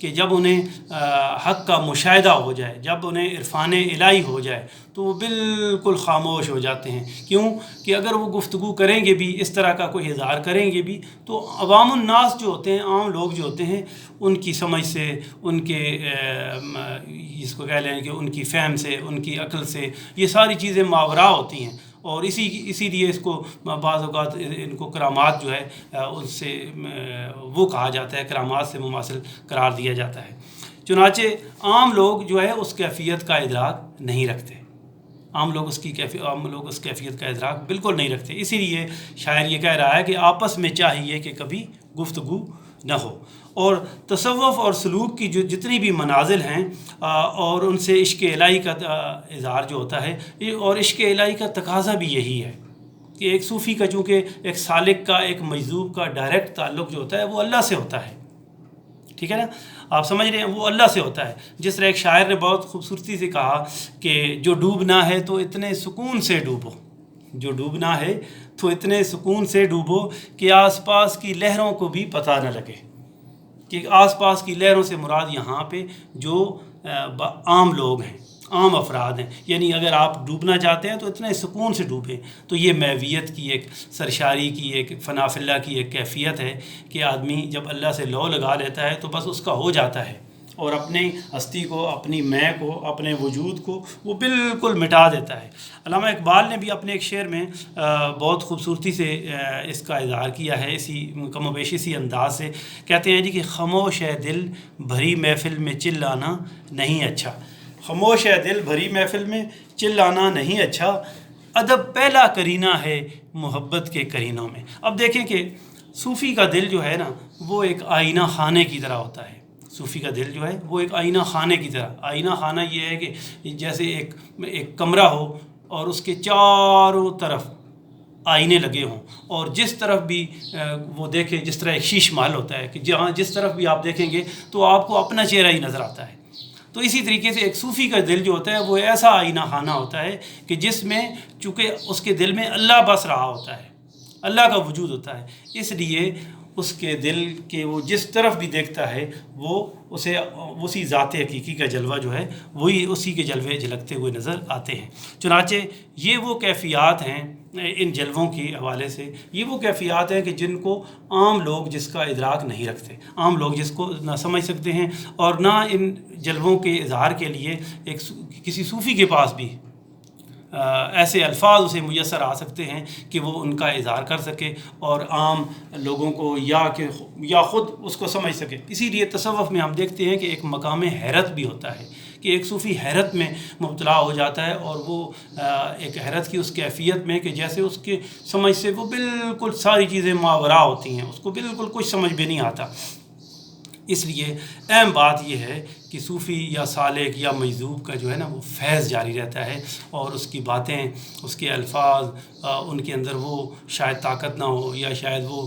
کہ جب انہیں حق کا مشاہدہ ہو جائے، جب انہیں عرفان الہی ہو جائے تو وہ بالکل خاموش ہو جاتے ہیں۔ کیوں کہ اگر وہ گفتگو کریں گے بھی، اس طرح کا کوئی اظہار کریں گے بھی، تو عوام الناس جو ہوتے ہیں، عام لوگ جو ہوتے ہیں، ان کی سمجھ سے، ان کے اس کو کہہ لیں کہ ان کی فہم سے، ان کی عقل سے یہ ساری چیزیں ماوراء ہوتی ہیں، اور اسی لیے اس کو بعض اوقات ان کو کرامات جو ہے ان سے وہ کہا جاتا ہے، کرامات سے مماثل قرار دیا جاتا ہے۔ چنانچہ عام لوگ جو ہے اس کیفیت کا ادراک نہیں رکھتے، عام لوگ اس کیفیت کا ادراک بالکل نہیں رکھتے۔ اسی لیے شاعر یہ کہہ رہا ہے کہ آپس میں چاہیے کہ کبھی گفتگو نہ ہو، اور تصوف اور سلوک کی جو جتنی بھی منازل ہیں اور ان سے عشق الہی کا اظہار جو ہوتا ہے، اور عشق الہی کا تقاضا بھی یہی ہے کہ ایک صوفی کا چونکہ ایک سالک کا، ایک مجذوب کا ڈائریکٹ تعلق جو ہوتا ہے وہ اللہ سے ہوتا ہے، ٹھیک ہے نا، آپ سمجھ رہے ہیں، وہ اللہ سے ہوتا ہے۔ جس طرح ایک شاعر نے بہت خوبصورتی سے کہا کہ جو ڈوبنا ہے تو اتنے سکون سے ڈوبو، جو ڈوبنا ہے تو اتنے سکون سے ڈوبو کہ آس پاس کی لہروں کو بھی پتہ نہ لگے، کہ آس پاس کی لہروں سے مراد یہاں پہ جو عام لوگ ہیں، عام افراد ہیں، یعنی اگر آپ ڈوبنا چاہتے ہیں تو اتنے سکون سے ڈوبیں۔ تو یہ محویت کی ایک سرشاری کی، ایک فنا فی اللہ کی ایک کیفیت ہے کہ آدمی جب اللہ سے لو لگا لیتا ہے تو بس اس کا ہو جاتا ہے، اور اپنی ہستی کو، اپنی میں کو، اپنے وجود کو وہ بالکل مٹا دیتا ہے۔ علامہ اقبال نے بھی اپنے ایک شعر میں بہت خوبصورتی سے اس کا اظہار کیا ہے، اسی کم و بیش اسی انداز سے کہتے ہیں جی کہ خاموش ہے دل بھری محفل میں چلانا نہیں اچھا، خاموش ہے دل بھری محفل میں چلانا نہیں اچھا، ادب پہلا کرینہ ہے محبت کے کرینوں میں۔ اب دیکھیں کہ صوفی کا دل جو ہے نا وہ ایک آئینہ خانے کی طرح ہوتا ہے، صوفی کا دل جو ہے وہ ایک آئینہ خانے کی طرح، آئینہ خانہ یہ ہے کہ جیسے ایک کمرہ ہو اور اس کے چاروں طرف آئینے لگے ہوں، اور جس طرف بھی وہ دیکھے، جس طرح ایک شیش محل ہوتا ہے کہ جہاں جس طرف بھی آپ دیکھیں گے تو آپ کو اپنا چہرہ ہی نظر آتا ہے، تو اسی طریقے سے ایک صوفی کا دل جو ہوتا ہے وہ ایسا آئینہ خانہ ہوتا ہے کہ جس میں چونکہ اس کے دل میں اللہ بس رہا ہوتا ہے، اللہ کا وجود ہوتا ہے، اس لیے اس کے دل کے وہ جس طرف بھی دیکھتا ہے وہ اسے اسی ذات حقیقی کا جلوہ جو ہے وہی اسی کے جلوے جھلکتے ہوئے نظر آتے ہیں۔ چنانچہ یہ وہ کیفیات ہیں، ان جلووں کے حوالے سے یہ وہ کیفیات ہیں کہ جن کو عام لوگ جس کا ادراک نہیں رکھتے، عام لوگ جس کو نہ سمجھ سکتے ہیں، اور نہ ان جلووں کے اظہار کے لیے کسی صوفی کے پاس بھی ایسے الفاظ اسے میسر آ سکتے ہیں کہ وہ ان کا اظہار کر سکے اور عام لوگوں کو یا خود اس کو سمجھ سکے۔ اسی لیے تصوف میں ہم دیکھتے ہیں کہ ایک مقام حیرت بھی ہوتا ہے کہ ایک صوفی حیرت میں مبتلا ہو جاتا ہے، اور وہ ایک حیرت کی اس کیفیت میں کہ جیسے اس کے سمجھ سے وہ بالکل ساری چیزیں ماوراء ہوتی ہیں، اس کو بالکل کچھ سمجھ بھی نہیں آتا۔ اس لیے اہم بات یہ ہے کہ صوفی یا سالک یا مجذوب کا جو ہے نا وہ فیض جاری رہتا ہے، اور اس کی باتیں، اس کے الفاظ، ان کے اندر وہ شاید طاقت نہ ہو، یا شاید وہ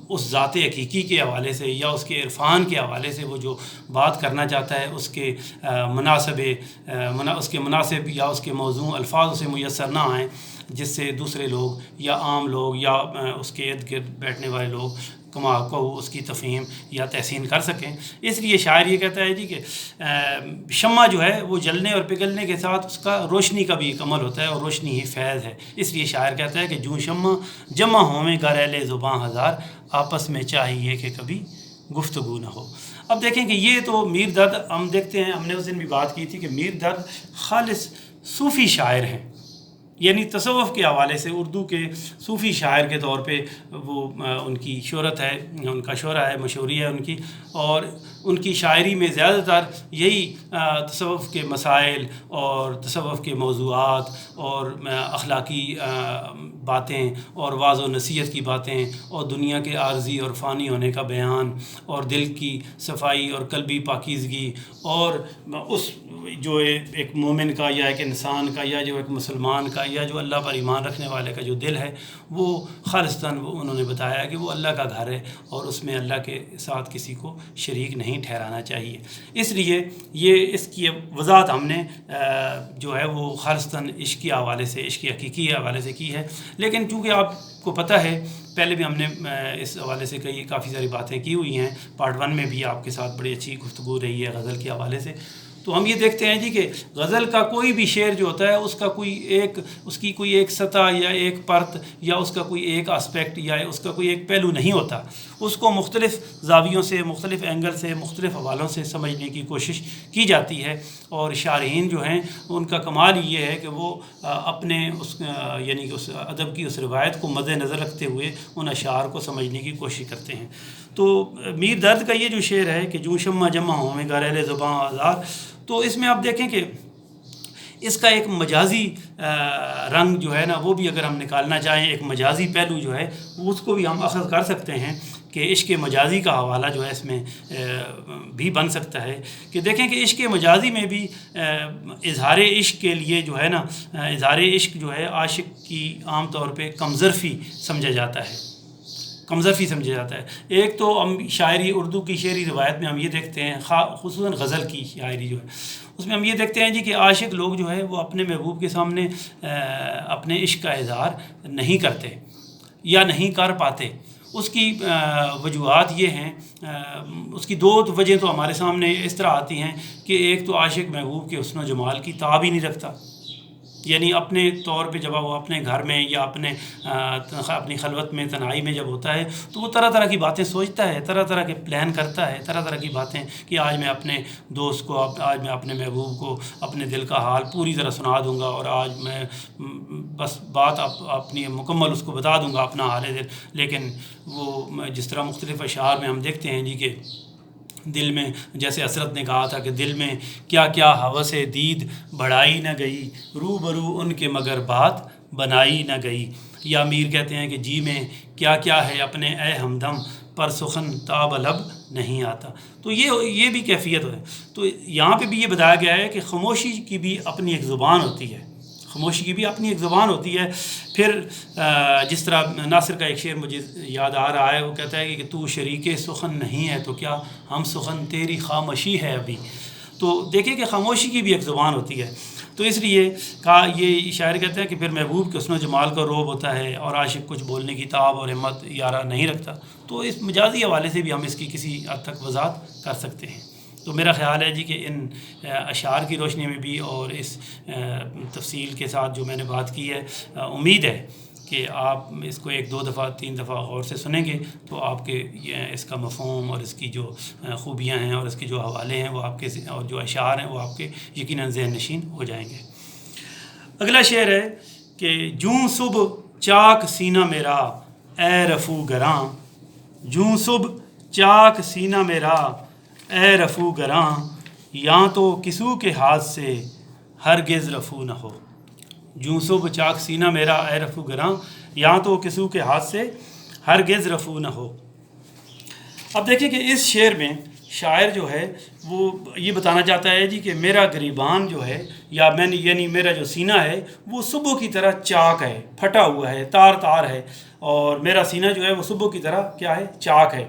اس ذات حقیقی کے حوالے سے یا اس کے عرفان کے حوالے سے وہ جو بات کرنا چاہتا ہے اس کے مناسب یا اس کے موزوں الفاظ اسے میسر نہ آئیں، جس سے دوسرے لوگ یا عام لوگ یا اس کے ارد گرد بیٹھنے والے لوگ کما کو اس کی تفہیم یا تحسین کر سکیں۔ اس لیے شاعر یہ کہتا ہے جی کہ شمع جو ہے وہ جلنے اور پگھلنے کے ساتھ اس کا روشنی کا بھی ایک عمل ہوتا ہے، اور روشنی ہی فیض ہے۔ اس لیے شاعر کہتا ہے کہ جوں شمع جمع ہوئیں گر اہل زباں ہزار، آپس میں چاہیے کہ کبھی گفتگو نہ ہو۔ اب دیکھیں کہ یہ تو میر درد ہم دیکھتے ہیں، ہم نے اس دن بھی بات کی تھی کہ میر درد خالص صوفی شاعر ہیں، یعنی تصوف کے حوالے سے اردو کے صوفی شاعر کے طور پہ وہ ان کی شہرت ہے، ان کا شہرہ ہے، مشہوری ہے ان کی، اور ان کی شاعری میں زیادہ تر یہی تصوف کے مسائل اور تصوف کے موضوعات اور اخلاقی باتیں اور وعظ و نصیحت کی باتیں اور دنیا کے عارضی اور فانی ہونے کا بیان اور دل کی صفائی اور قلبی پاکیزگی اور اس جو ایک مومن کا یا ایک انسان کا یا جو ایک مسلمان کا یا جو اللہ پر ایمان رکھنے والے کا جو دل ہے وہ خالصتاً وہ انہوں نے بتایا کہ وہ اللہ کا گھر ہے اور اس میں اللہ کے ساتھ کسی کو شریک نہیں نہیں ٹھہرانا چاہیے۔ اس لیے یہ اس کی وضاحت ہم نے جو ہے وہ خالصتاً عشق کے حوالے سے، عشق حقیقی کے حوالے سے کی ہے، لیکن چونکہ آپ کو پتہ ہے پہلے بھی ہم نے اس حوالے سے کافی ساری باتیں کی ہوئی ہیں، پارٹ 1 میں بھی آپ کے ساتھ بڑی اچھی گفتگو رہی ہے غزل کے حوالے سے۔ تو ہم یہ دیکھتے ہیں جی کہ غزل کا کوئی بھی شعر جو ہوتا ہے اس کی کوئی ایک سطح یا ایک پرت یا اس کا کوئی ایک آسپیکٹ یا اس کا کوئی ایک پہلو نہیں ہوتا، اس کو مختلف زاویوں سے، مختلف اینگل سے، مختلف حوالوں سے سمجھنے کی کوشش کی جاتی ہے، اور شارحین جو ہیں ان کا کمال یہ ہے کہ وہ اپنے یعنی کہ اس ادب کی اس روایت کو مد نظر رکھتے ہوئے ان اشعار کو سمجھنے کی کوشش کرتے ہیں۔ تو میر درد کا یہ جو شعر ہے کہ جو شمع جمع ہوں میں گارہل زباں آزار، تو اس میں آپ دیکھیں کہ اس کا ایک مجازی رنگ جو ہے نا وہ بھی اگر ہم نکالنا چاہیں، ایک مجازی پہلو جو ہے اس کو بھی ہم اخذ کر سکتے ہیں کہ عشق مجازی کا حوالہ جو ہے اس میں بھی بن سکتا ہے کہ دیکھیں کہ عشق مجازی میں بھی اظہار عشق کے لیے جو ہے نا، اظہار عشق جو ہے عاشق کی عام طور پہ کمظرفی سمجھا جاتا ہے، کمظرفی سمجھا جاتا ہے۔ ایک تو ہم شاعری، اردو کی شعری روایت میں ہم یہ دیکھتے ہیں، خصوصاً غزل کی شاعری جو ہے اس میں ہم یہ دیکھتے ہیں جی کہ عاشق لوگ جو ہے وہ اپنے محبوب کے سامنے اپنے عشق کا اظہار نہیں کرتے یا نہیں کر پاتے۔ اس کی وجوہات یہ ہیں، اس کی 2 وجہیں تو ہمارے سامنے اس طرح آتی ہیں کہ ایک تو عاشق محبوب کے حسن و جمال کی تاب ہی نہیں رکھتا، یعنی اپنے طور پہ جب وہ اپنے گھر میں یا اپنی خلوت میں، تنہائی میں جب ہوتا ہے تو وہ طرح طرح کی باتیں سوچتا ہے، طرح طرح کے پلان کرتا ہے، طرح طرح کی باتیں کہ آج میں اپنے دوست کو، آج میں اپنے محبوب کو اپنے دل کا حال پوری طرح سنا دوں گا، اور آج میں بس بات اپنی مکمل اس کو بتا دوں گا اپنا حال دل۔ لیکن وہ جس طرح مختلف اشعار میں ہم دیکھتے ہیں جی کہ دل میں، جیسے حسرت نے کہا تھا کہ دل میں کیا کیا ہوس دید بڑھائی نہ گئی، روبرو ان کے مگر بات بنائی نہ گئی، یا میر کہتے ہیں کہ جی میں کیا کیا ہے اپنے اے ہمدم پر سخن تاب لب نہیں آتا۔ تو یہ بھی کیفیت ہے۔ تو یہاں پہ بھی یہ بتایا گیا ہے کہ خاموشی کی بھی اپنی ایک زبان ہوتی ہے، خاموشی کی بھی اپنی ایک زبان ہوتی ہے۔ پھر جس طرح ناصر کا ایک شعر مجھے یاد آ رہا ہے، وہ کہتا ہے کہ تو شریک سخن نہیں ہے تو کیا ہم سخن تیری خاموشی ہے ابھی۔ تو دیکھیں کہ خاموشی کی بھی ایک زبان ہوتی ہے۔ تو اس لیے کہا، یہ شاعر کہتے ہیں کہ پھر محبوب کے حسن و جمال کا روب ہوتا ہے اور عاشق کچھ بولنے کی تاب اور ہمت یارہ نہیں رکھتا۔ تو اس مجازی حوالے سے بھی ہم اس کی کسی حد تک وضاحت کر سکتے ہیں۔ تو میرا خیال ہے جی کہ ان اشعار کی روشنی میں بھی اور اس تفصیل کے ساتھ جو میں نے بات کی ہے، امید ہے کہ آپ اس کو 1 2 دفعہ 3 دفعہ غور سے سنیں گے تو آپ کے اس کا مفہوم اور اس کی جو خوبیاں ہیں اور اس کے جو حوالے ہیں وہ آپ کے، اور جو اشعار ہیں وہ آپ کے یقیناً ذہن نشین ہو جائیں گے۔ اگلا شعر ہے کہ جوں صبح چاک سینہ میرا اے رفو گراں، جوں صبح چاک سینہ میرا اے رفو گراں، یاں تو کسو کے ہاتھ سے ہرگز رفو نہ ہو۔ جوں صبح چاک سینہ میرا اے رفو گراں، یاں تو کسو کے ہاتھ سے ہرگز رفو نہ ہو۔ اب دیکھیں کہ اس شعر میں شاعر جو ہے وہ یہ بتانا چاہتا ہے جی کہ میرا گریبان جو ہے، یا یعنی میرا جو سینہ ہے وہ صبح کی طرح چاک ہے، پھٹا ہوا ہے، تار تار ہے، اور میرا سینہ جو ہے وہ صبح کی طرح کیا ہے، چاک ہے۔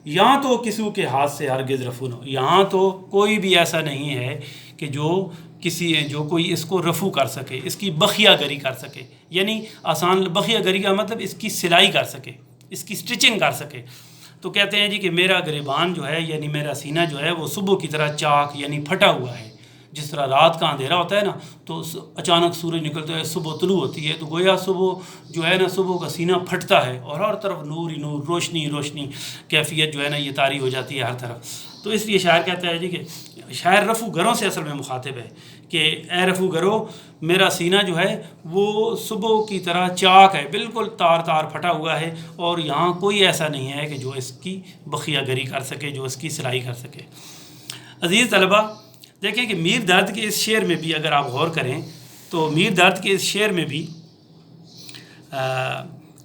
یہاں تو کسو کے ہاتھ سے ہرگز رفو نہ ہو، یہاں تو کوئی بھی ایسا نہیں ہے کہ جو کوئی اس کو رفو کر سکے، اس کی بخیہ گری کر سکے، یعنی آسان بخیہ گری کا مطلب اس کی سلائی کر سکے، اس کی سٹچنگ کر سکے۔ تو کہتے ہیں جی کہ میرا گریبان جو ہے یعنی میرا سینہ جو ہے وہ صبح کی طرح چاک یعنی پھٹا ہوا ہے۔ جس طرح رات کا اندھیرا ہوتا ہے نا تو اچانک سورج نکلتا ہے، صبح طلوع ہوتی ہے، تو گویا صبح جو ہے نا، صبح کا سینہ پھٹتا ہے اور ہر طرف نور ہی نور، روشنی روشنی کیفیت جو ہے نا یہ طاری ہو جاتی ہے ہر طرف۔ تو اس لیے شاعر کہتا ہے جی کہ شاعر رفو گروں سے اصل میں مخاطب ہے کہ اے رفو گرو، میرا سینہ جو ہے وہ صبح کی طرح چاک ہے، بالکل تار تار پھٹا ہوا ہے، اور یہاں کوئی ایسا نہیں ہے کہ جو اس کی بخیہ گری کر سکے، جو اس کی سلائی کر سکے۔ عزیز طلبہ، دیکھیں کہ میر درد کے اس شعر میں بھی اگر آپ غور کریں تو میر درد کے اس شعر میں بھی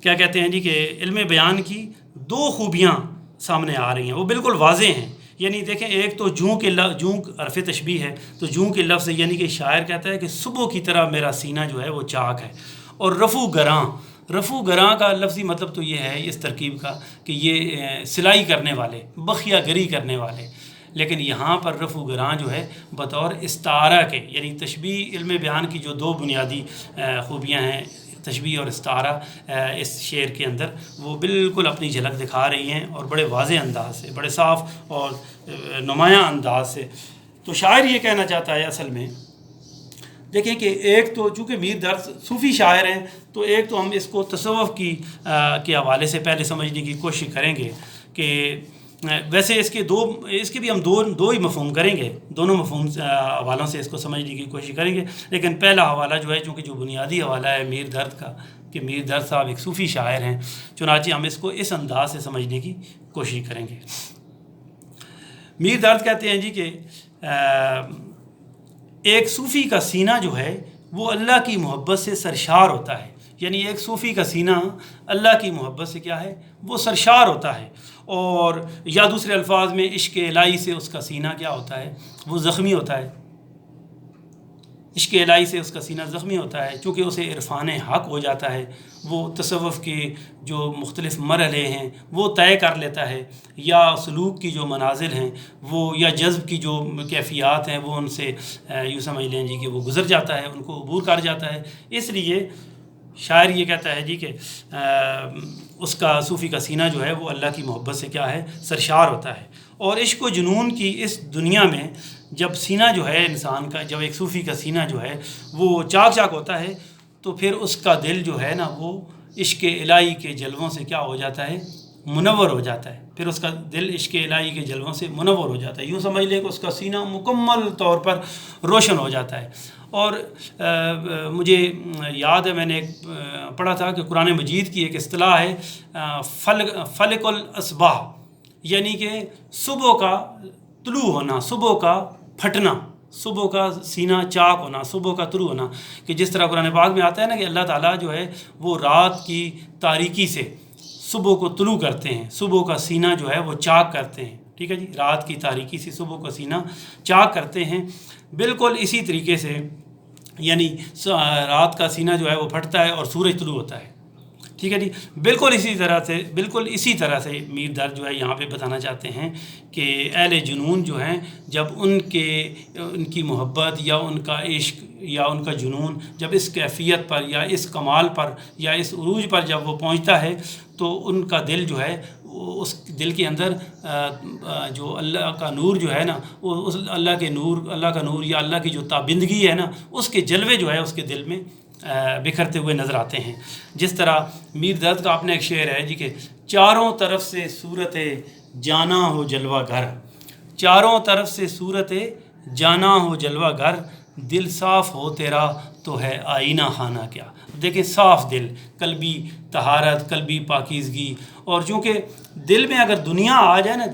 کیا کہتے ہیں جی کہ علم بیان کی 2 خوبیاں سامنے آ رہی ہیں، وہ بالکل واضح ہیں۔ یعنی دیکھیں، ایک تو جوں کے جوں حرف تشبیہ ہے، تو جوں کے لفظ یعنی کہ شاعر کہتا ہے کہ صبح کی طرح میرا سینہ جو ہے وہ چاک ہے، اور رفو گراں، رفو گراں کا لفظی مطلب تو یہ ہے اس ترکیب کا کہ یہ سلائی کرنے والے، بخیہ گری کرنے والے، لیکن یہاں پر رفع و گراں جو ہے بطور استعارہ کے، یعنی تشبیہ علم بیان کی جو دو بنیادی خوبیاں ہیں، تشبیہ اور استعارہ، اس شعر کے اندر وہ بالکل اپنی جھلک دکھا رہی ہیں، اور بڑے واضح انداز سے، بڑے صاف اور نمایاں انداز سے۔ تو شاعر یہ کہنا چاہتا ہے اصل میں، دیکھیں کہ ایک تو چونکہ میر درد صوفی شاعر ہیں، تو ایک تو ہم اس کو تصوف کے حوالے سے پہلے سمجھنے کی کوشش کریں گے کہ ویسے اس کے بھی ہم دو ہی مفہوم کریں گے، دونوں مفہوم حوالوں سے اس کو سمجھنے کی کوشش کریں گے، لیکن پہلا حوالہ جو ہے، چونکہ جو بنیادی حوالہ ہے میر درد کا، کہ میر درد صاحب ایک صوفی شاعر ہیں، چنانچہ ہم اس کو اس انداز سے سمجھنے کی کوشش کریں گے۔ میر درد کہتے ہیں جی کہ ایک صوفی کا سینہ جو ہے وہ اللہ کی محبت سے سرشار ہوتا ہے، یعنی ایک صوفی کا سینہ اللہ کی محبت سے کیا ہے، وہ سرشار ہوتا ہے، اور یا دوسرے الفاظ میں عشق الہی سے اس کا سینہ کیا ہوتا ہے، وہ زخمی ہوتا ہے، عشق الہی سے اس کا سینہ زخمی ہوتا ہے، چونکہ اسے عرفان حق ہو جاتا ہے، وہ تصوف کے جو مختلف مرحلے ہیں وہ طے کر لیتا ہے، یا سلوک کی جو منازل ہیں وہ، یا جذب کی جو کیفیات ہیں وہ ان سے یوں سمجھ لیں جی کہ وہ گزر جاتا ہے، ان کو عبور کر جاتا ہے۔ اس لیے شاعر یہ کہتا ہے جی کہ اس کا صوفی کا سینہ جو ہے وہ اللہ کی محبت سے کیا ہے، سرشار ہوتا ہے۔ اور عشق و جنون کی اس دنیا میں جب سینہ جو ہے انسان کا، جب ایک صوفی کا سینہ جو ہے وہ چاک چاک ہوتا ہے، تو پھر اس کا دل جو ہے نا وہ عشق الہی کے جلووں سے کیا ہو جاتا ہے، منور ہو جاتا ہے، پھر اس کا دل عشق الہی کے جلووں سے منور ہو جاتا ہے، یوں سمجھ لیں کہ اس کا سینہ مکمل طور پر روشن ہو جاتا ہے۔ اور مجھے یاد ہے، میں نے ایک پڑھا تھا کہ قرآن مجید کی ایک اصطلاح ہے فلق الاصباح، یعنی کہ صبح کا طلوع ہونا، صبح کا پھٹنا، صبح کا سینہ چاک ہونا، صبح کا طلوع ہونا، کہ جس طرح قرآن پاک میں آتا ہے نا کہ اللہ تعالیٰ جو ہے وہ رات کی تاریکی سے صبح کو طلوع کرتے ہیں، صبح کا سینہ جو ہے وہ چاک کرتے ہیں، ٹھیک ہے جی، رات کی تاریکی سے صبح کا سینہ چاک کرتے ہیں۔ بالکل اسی طریقے سے یعنی رات کا سینہ جو ہے وہ پھٹتا ہے اور سورج طلوع ہوتا ہے، ٹھیک ہے جی، بالکل اسی طرح سے میر درد جو ہے یہاں پہ بتانا چاہتے ہیں کہ اہل جنون جو ہیں، جب ان کی محبت یا ان کا عشق یا ان کا جنون جب اس کیفیت پر یا اس کمال پر یا اس عروج پر جب وہ پہنچتا ہے، تو ان کا دل جو ہے اس دل کے اندر جو اللہ کا نور جو ہے نا، اس اللہ کا نور یا اللہ کی جو تابندگی ہے نا، اس کے جلوے جو ہے اس کے دل میں بکھرتے ہوئے نظر آتے ہیں۔ جس طرح میر درد کا اپنا ایک شعر ہے جی کہ چاروں طرف سے صورت جانا ہو جلوہ گر، چاروں طرف سے صورت جانا ہو جلوہ گر، دل صاف ہو تیرا تو ہے آئینہ خانہ کیا۔ دیکھیں صاف دل، قلبی طہارت، قلبی پاکیزگی، اور چونکہ دل میں اگر دنیا آ جائے نا،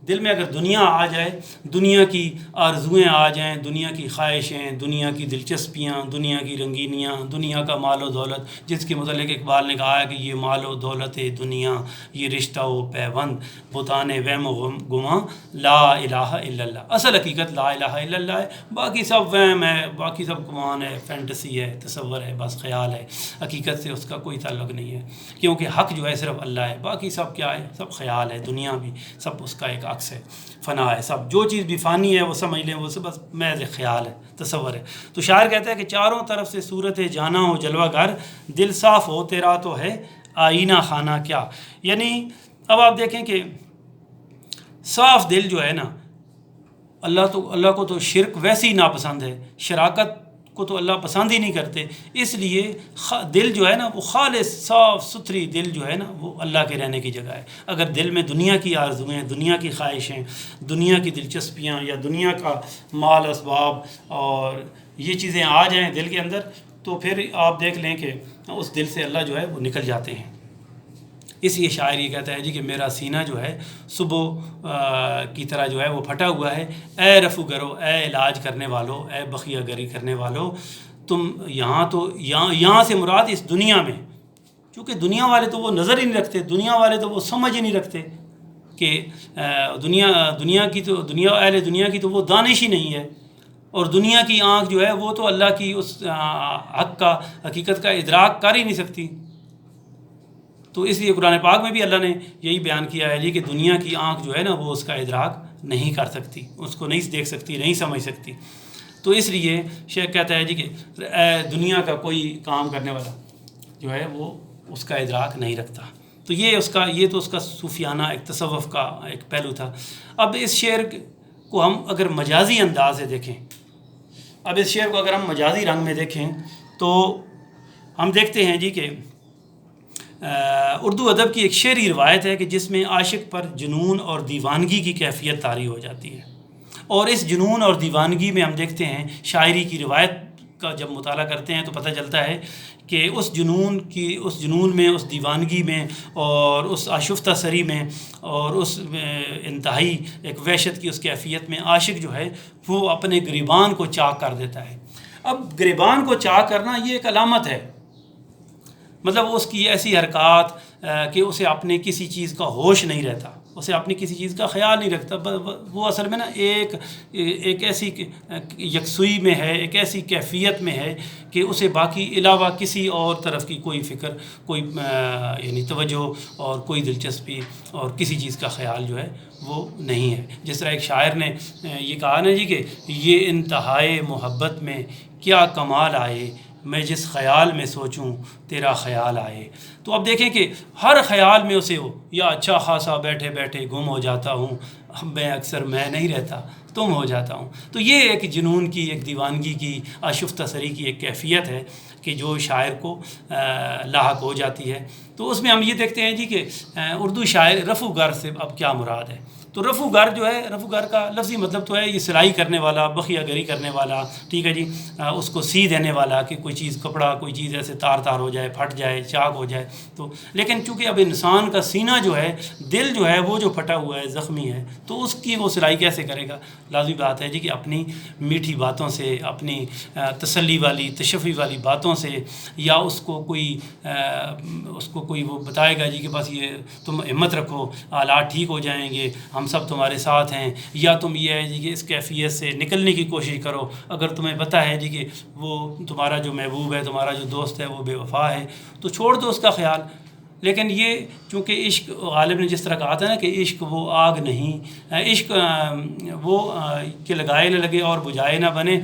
دل میں اگر دنیا آ جائے، دنیا کی آرزوئیں آ جائیں، دنیا کی خواہشیں، دنیا کی دلچسپیاں، دنیا کی رنگینیاں، دنیا کا مال و دولت، جس کے متعلق اقبال نے کہا ہے کہ یہ مال و دولت دنیا، یہ رشتہ و پیوند، بتان وہم و گماں، لا الہ الا اللہ۔ اصل حقیقت لا الہ الا اللہ ہے، باقی سب وہم ہے، باقی سب گمان ہے، فینٹسی ہے، تصور ہے، بس خیال ہے، حقیقت سے اس کا کوئی تعلق نہیں ہے، کیونکہ حق جو ہے صرف اللہ ہے، باقی سب کیا ہے، سب خیال ہے، دنیا بھی سب اس کا ایک عکس ہے، فنا ہے، سب جو چیز بھی فانی ہے وہ سمجھ لیں وہ بس محض ایک خیال ہے، تصور ہے۔ تو شاعر کہتا ہے کہ چاروں طرف سے صورت جانا ہو جلوہ گر، دل صاف ہو تیرا تو ہے آئینہ خانہ کیا۔ یعنی اب آپ دیکھیں کہ صاف دل جو ہے نا، اللہ کو تو شرک ویسے ہی ناپسند ہے، شراکت کو تو اللہ پسند ہی نہیں کرتے، اس لیے دل جو ہے نا وہ خالص صاف ستھری دل جو ہے نا وہ اللہ کے رہنے کی جگہ ہے۔ اگر دل میں دنیا کی آرزویں، دنیا کی خواہشیں، دنیا کی دلچسپیاں یا دنیا کا مال اسباب اور یہ چیزیں آ جائیں دل کے اندر، تو پھر آپ دیکھ لیں کہ اس دل سے اللہ جو ہے وہ نکل جاتے ہیں۔ اس لیے شاعر یہ کہتا ہے جی کہ میرا سینہ جو ہے صبح کی طرح جو ہے وہ پھٹا ہوا ہے، اے رفو گرو، اے علاج کرنے والو، اے بخیہ گری کرنے والو، تم یہاں سے مراد اس دنیا میں، چونکہ دنیا والے تو وہ نظر ہی نہیں رکھتے، دنیا والے تو وہ سمجھ ہی نہیں رکھتے کہ دنیا کی تو وہ دانش ہی نہیں ہے، اور دنیا کی آنکھ جو ہے وہ تو اللہ کی اس حق کا، حقیقت کا ادراک کر ہی نہیں سکتی۔ تو اس لیے قرآن پاک میں بھی اللہ نے یہی بیان کیا ہے جی کہ دنیا کی آنکھ جو ہے نا وہ اس کا ادراک نہیں کر سکتی، اس کو نہیں دیکھ سکتی، نہیں سمجھ سکتی. تو اس لیے شیخ کہتا ہے جی کہ دنیا کا کوئی کام کرنے والا جو ہے وہ اس کا ادراک نہیں رکھتا. تو یہ تو اس کا صوفیانہ ایک تصوف کا ایک پہلو تھا. اب اس شعر کو ہم اگر مجازی انداز سے دیکھیں، مجازی رنگ میں دیکھیں تو ہم دیکھتے ہیں جی کہ اردو ادب کی ایک شعری روایت ہے کہ جس میں عاشق پر جنون اور دیوانگی کی کیفیت طاری ہو جاتی ہے. اور اس جنون اور دیوانگی میں ہم دیکھتے ہیں شاعری کی روایت کا جب مطالعہ کرتے ہیں تو پتہ چلتا ہے کہ اس جنون میں، اس دیوانگی میں اور اس آشفتہ سری میں اور اس انتہائی ایک وحشت کی اس کیفیت میں عاشق جو ہے وہ اپنے گریبان کو چاک کر دیتا ہے. اب گریبان کو چاک کرنا یہ ایک علامت ہے، مطلب اس کی ایسی حرکات کہ اسے اپنے کسی چیز کا ہوش نہیں رہتا، اسے اپنی کسی چیز کا خیال نہیں رکھتا. وہ اصل میں نا ایک ایسی یکسوئی میں ہے، ایک ایسی کیفیت میں ہے کہ اسے باقی علاوہ کسی اور طرف کی کوئی فکر، کوئی یعنی توجہ اور کوئی دلچسپی اور کسی چیز کا خیال جو ہے وہ نہیں ہے. جس طرح ایک شاعر نے یہ کہا نا جی کہ یہ انتہائے محبت میں کیا کمال آئے، میں جس خیال میں سوچوں تیرا خیال آئے. تو اب دیکھیں کہ ہر خیال میں اسے ہو، یا اچھا خاصا بیٹھے بیٹھے گم ہو جاتا ہوں، میں اکثر میں نہیں رہتا تم ہو جاتا ہوں. تو یہ ایک جنون کی، ایک دیوانگی کی، آشفتہ سری کی ایک کیفیت ہے کہ جو شاعر کو لاحق ہو جاتی ہے. تو اس میں ہم یہ دیکھتے ہیں جی کہ اردو شاعر رفو گر سے اب کیا مراد ہے. تو رفو گر جو ہے، رفو گر کا لفظی مطلب تو ہے یہ سلائی کرنے والا، بخیہ گری کرنے والا، ٹھیک ہے جی، اس کو سی دینے والا کہ کوئی چیز کپڑا، کوئی چیز ایسے تار تار ہو جائے، پھٹ جائے، چاک ہو جائے. تو لیکن چونکہ اب انسان کا سینہ جو ہے، دل جو ہے وہ جو پھٹا ہوا ہے، زخمی ہے، تو اس کی وہ سلائی کیسے کرے گا؟ لازمی بات ہے جی کہ اپنی میٹھی باتوں سے، اپنی تسلی والی، تشفی والی باتوں سے، یا اس کو کوئی وہ بتائے گا جی کہ بس یہ تم ہمت رکھو، حالات ٹھیک ہو جائیں گے، ہم سب تمہارے ساتھ ہیں، یا تم یہ ہے جی کہ اس کیفیت سے نکلنے کی کوشش کرو. اگر تمہیں پتہ ہے جی کہ وہ تمہارا جو محبوب ہے، تمہارا جو دوست ہے وہ بے وفا ہے، تو چھوڑ دو اس کا خیال. لیکن یہ چونکہ عشق، غالب نے جس طرح کہا تھا نا کہ عشق وہ آگ نہیں، عشق وہ کہ لگائے نہ لگے اور بجھائے نہ بنے،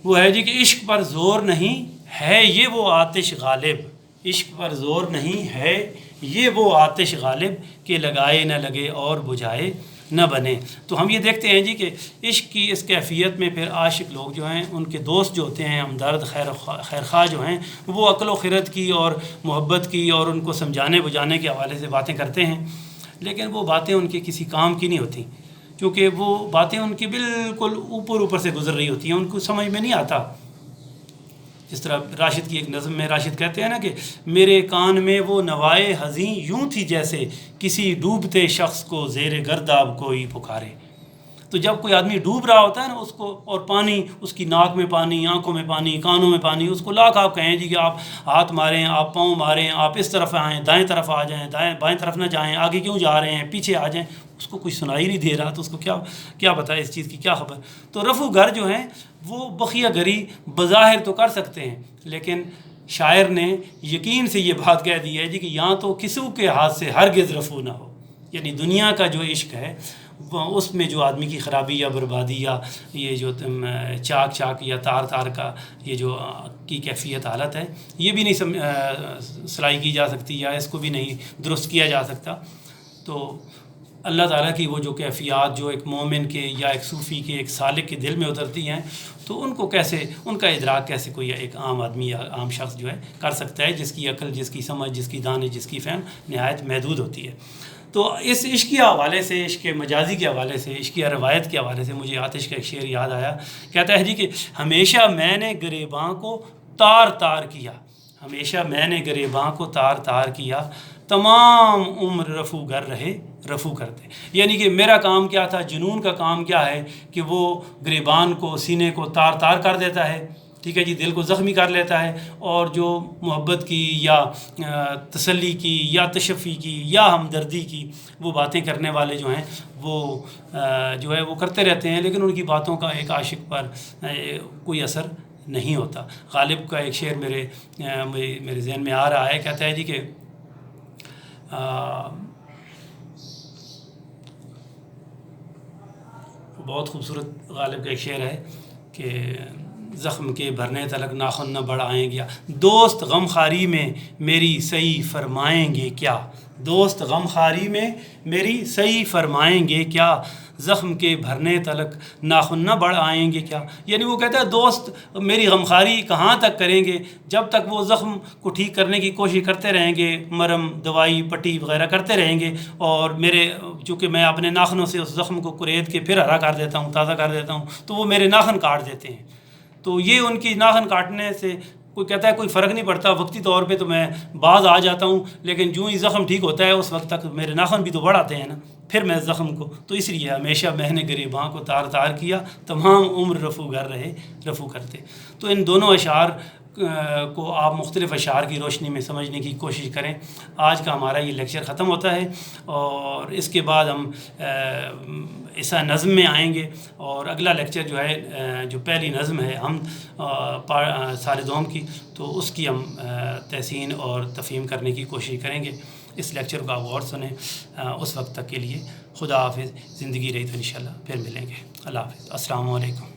وہ ہے جی کہ عشق پر زور نہیں ہے یہ وہ آتش غالب، عشق پر زور نہیں ہے یہ وہ آتش غالب کہ لگائے نہ لگے اور بجھائے نہ بنے. تو ہم یہ دیکھتے ہیں جی کہ عشق کی اس کیفیت میں پھر عاشق لوگ جو ہیں، ان کے دوست جو ہوتے ہیں، ہمدرد، خیر خواہ جو ہیں، وہ عقل و خرد کی اور محبت کی اور ان کو سمجھانے بجھانے کے حوالے سے باتیں کرتے ہیں، لیکن وہ باتیں ان کے کسی کام کی نہیں ہوتی، کیونکہ وہ باتیں ان کی بالکل اوپر سے گزر رہی ہوتی ہیں، ان کو سمجھ میں نہیں آتا. جس طرح راشد کی ایک نظم میں راشد کہتے ہیں نا کہ میرے کان میں وہ نوائے حزیں یوں تھی جیسے کسی ڈوبتے شخص کو زیر گرداب کوئی پکارے. تو جب کوئی آدمی ڈوب رہا ہوتا ہے نا، اس کو، اور پانی اس کی ناک میں پانی، آنکھوں میں پانی، کانوں میں پانی، اس کو لاکھ آپ کہیں جی کہ آپ ہاتھ ماریں، آپ پاؤں ماریں، آپ اس طرف آئیں، دائیں طرف آ جائیں، بائیں طرف نہ جائیں، آگے کیوں جا رہے ہیں، پیچھے آ جائیں، اس کو کوئی سنائی نہیں دے رہا، تو اس کو کیا پتہ ہے اس چیز کی کیا خبر. تو رفو گر جو ہیں وہ بخیہ گری بظاہر تو کر سکتے ہیں، لیکن شاعر نے یقین سے یہ بات کہہ دی ہے جی کہ یہاں تو کسی کے ہاتھ سے ہرگز رفو نہ ہو. یعنی دنیا کا جو عشق ہے اس میں جو آدمی کی خرابی یا بربادی یا یہ جو چاک یا تار کا یہ جو کی کیفیت حالت ہے، یہ بھی نہیں سلائی کی جا سکتی، یا اس کو بھی نہیں درست کیا جا سکتا. تو اللہ تعالیٰ کی وہ جو کیفیات جو ایک مومن کے یا ایک صوفی کے، ایک سالک کے دل میں اترتی ہیں، تو ان کو کیسے، ان کا ادراک کیسے کوئی ایک عام آدمی یا عام شخص جو ہے کر سکتا ہے، جس کی عقل، جس کی سمجھ، جس کی دانش، جس کی فہم نہایت محدود ہوتی ہے. تو اس عشق کے حوالے سے، عشق مجازی کے حوالے سے، عشق روایت کے حوالے سے مجھے آتش کا ایک شعر یاد آیا. کہتا ہے جی کہ ہمیشہ میں نے گریباں کو تار کیا، ہمیشہ میں نے گریباں کو تار کیا، تمام عمر رفو گر رہے رفو کرتے. یعنی کہ میرا کام کیا تھا، جنون کا کام کیا ہے کہ وہ گریبان کو، سینے کو تار کر دیتا ہے، ٹھیک ہے جی، دل کو زخمی کر لیتا ہے، اور جو محبت کی یا تسلی کی یا تشفی کی یا ہمدردی کی وہ باتیں کرنے والے جو ہیں وہ جو ہے وہ کرتے رہتے ہیں، لیکن ان کی باتوں کا ایک عاشق پر کوئی اثر نہیں ہوتا. غالب کا ایک شعر میرے ذہن میں آ رہا ہے. کہتا ہے جی کہ بہت خوبصورت غالب کا ایک شعر ہے کہ زخم کے بھرنے تلک ناخن نہ بڑھائیں گیا، دوست غم خاری میں میری صحیح فرمائیں گے کیا، دوست غم خاری میں میری صحیح فرمائیں گے کیا، زخم کے بھرنے تلک ناخن نہ بڑھائیں گے کیا. یعنی وہ کہتا ہے دوست میری غمخواری کہاں تک کریں گے، جب تک وہ زخم کو ٹھیک کرنے کی کوشش کرتے رہیں گے، مرم دوائی پٹی وغیرہ کرتے رہیں گے، اور میرے چونکہ میں اپنے ناخنوں سے اس زخم کو کرید کے پھر ہرا کر دیتا ہوں، تازہ کر دیتا ہوں، تو وہ میرے ناخن کاٹ دیتے ہیں. تو یہ ان کی ناخن کاٹنے سے کوئی کہتا ہے کوئی فرق نہیں پڑتا، وقتی طور پہ تو میں باز آ جاتا ہوں، لیکن جو ہی زخم ٹھیک ہوتا ہے اس وقت تک میرے ناخن بھی تو بڑھاتے ہیں نا، پھر میں زخم کو، تو اس لیے ہمیشہ میں نے گریباں کو تار تار کیا، تمام عمر رفو گر رہے رفو کرتے. تو ان دونوں اشعار کو آپ مختلف اشعار کی روشنی میں سمجھنے کی کوشش کریں. آج کا ہمارا یہ لیکچر ختم ہوتا ہے، اور اس کے بعد ہم عیسیٰ نظم میں آئیں گے، اور اگلا لیکچر جو ہے جو پہلی نظم ہے ہم سارے دوم کی، تو اس کی ہم تحسین اور تفہیم کرنے کی کوشش کریں گے. اس لیکچر کو آپ غور سنیں. اس وقت تک کے لیے خدا حافظ. زندگی رہی تو انشاءاللہ پھر ملیں گے. اللہ حافظ. السلام علیکم.